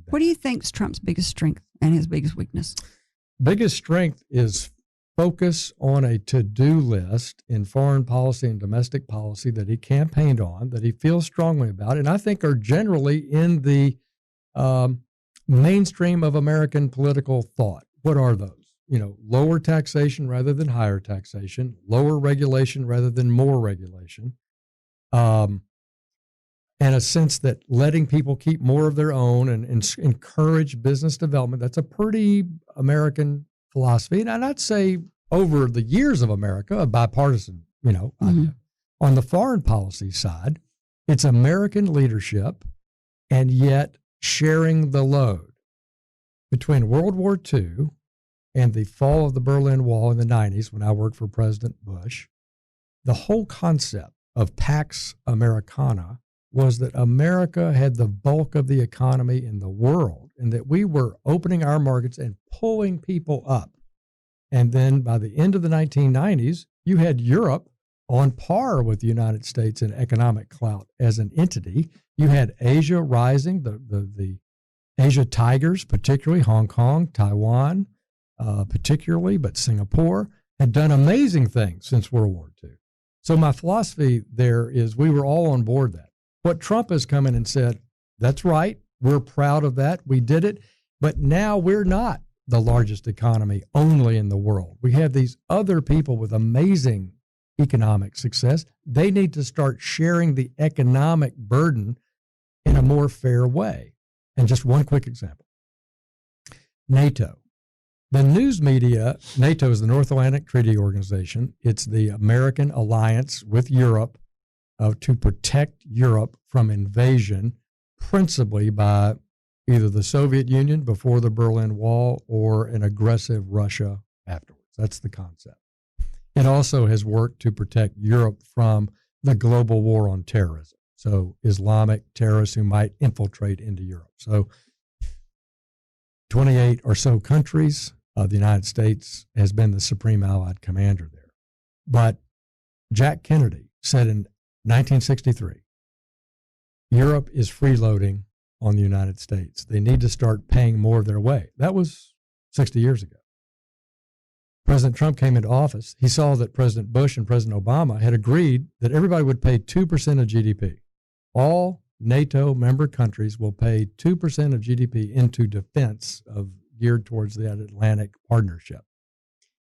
that. What do you think's Trump's biggest strength and his biggest weakness? Biggest strength is focus on a to-do list in foreign policy and domestic policy that he campaigned on, that he feels strongly about, and I think are generally in the mainstream of American political thought. What are those? Lower taxation rather than higher taxation, lower regulation rather than more regulation, and a sense that letting people keep more of their own and encourage business development. That's a pretty American philosophy. And I'd say over the years of America, a bipartisan, idea. On the foreign policy side, it's American leadership and yet sharing the load. Between World War II and the fall of the Berlin Wall in the 90s, when I worked for President Bush, the whole concept of Pax Americana was that America had the bulk of the economy in the world and that we were opening our markets and pulling people up. And then by the end of the 1990s, you had Europe on par with the United States in economic clout as an entity. You had Asia rising, the Asia tigers, particularly Hong Kong, Taiwan, particularly, but Singapore had done amazing things since World War II. So my philosophy there is we were all on board that. What Trump has come in and said, that's right, we're proud of that, we did it, but now we're not the largest economy only in the world. We have these other people with amazing economic success. They need to start sharing the economic burden in a more fair way. And just one quick example. NATO. The news media, NATO is the North Atlantic Treaty Organization. It's the American alliance with Europe to protect Europe from invasion, principally by either the Soviet Union before the Berlin Wall or an aggressive Russia afterwards. That's the concept. It also has worked to protect Europe from the global war on terrorism. So Islamic terrorists who might infiltrate into Europe. So 28 or so countries, the United States has been the supreme allied commander there. But Jack Kennedy said in 1963, Europe is freeloading on the United States. They need to start paying more of their way. That was 60 years ago. President Trump came into office. He saw that President Bush and President Obama had agreed that everybody would pay 2% of GDP. All NATO member countries will pay 2% of GDP into defense geared towards the Atlantic Partnership.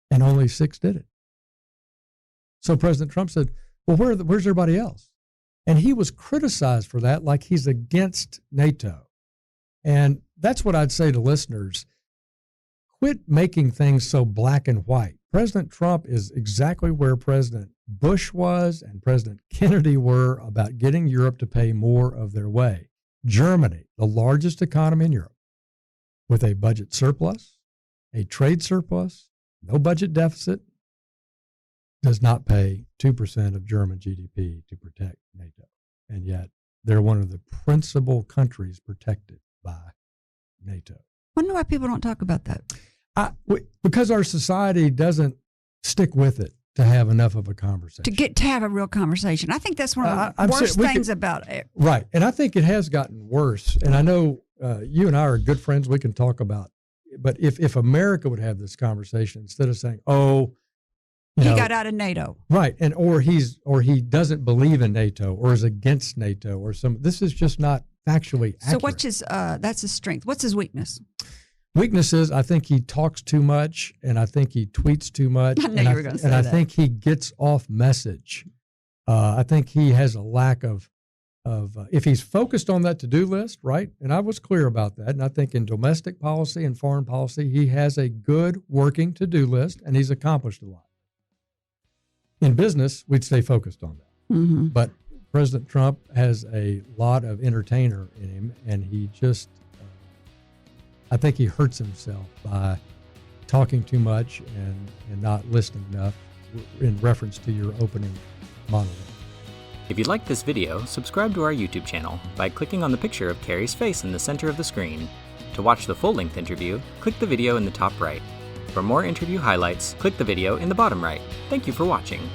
And only 6 did it. So President Trump said, well, where's everybody else? And he was criticized for that, like he's against NATO. And that's what I'd say to listeners. Quit making things so black and white. President Trump is exactly where President Bush was and President Kennedy were about getting Europe to pay more of their way. Germany, the largest economy in Europe, with a budget surplus, a trade surplus, no budget deficit, does not pay 2% of German GDP to protect NATO. And yet they're one of the principal countries protected by NATO. I wonder why people don't talk about that. Because our society doesn't stick with it to have enough of a conversation. To have a real conversation. I think that's one of the worst things about it. Right. And I think it has gotten worse. And I know you and I are good friends. We can talk about it. But if America would have this conversation instead of saying, he got out of NATO. Right. And or he doesn't believe in NATO or is against NATO or this is just not factually accurate. So what's his that's his strength. What's his weakness? Weakness is I think he talks too much and I think he tweets too much. I knew you were going to say that. And I think he gets off message. I think he has a lack of if he's focused on that to-do list, right? And I was clear about that. And I think in domestic policy and foreign policy, he has a good working to-do list and he's accomplished a lot. In business, we'd stay focused on that. Mm-hmm. But President Trump has a lot of entertainer in him, and he just, I think he hurts himself by talking too much and not listening enough in reference to your opening monologue. If you liked this video, subscribe to our YouTube channel by clicking on the picture of Kerry's face in the center of the screen. To watch the full-length interview, click the video in the top right. For more interview highlights, click the video in the bottom right. Thank you for watching.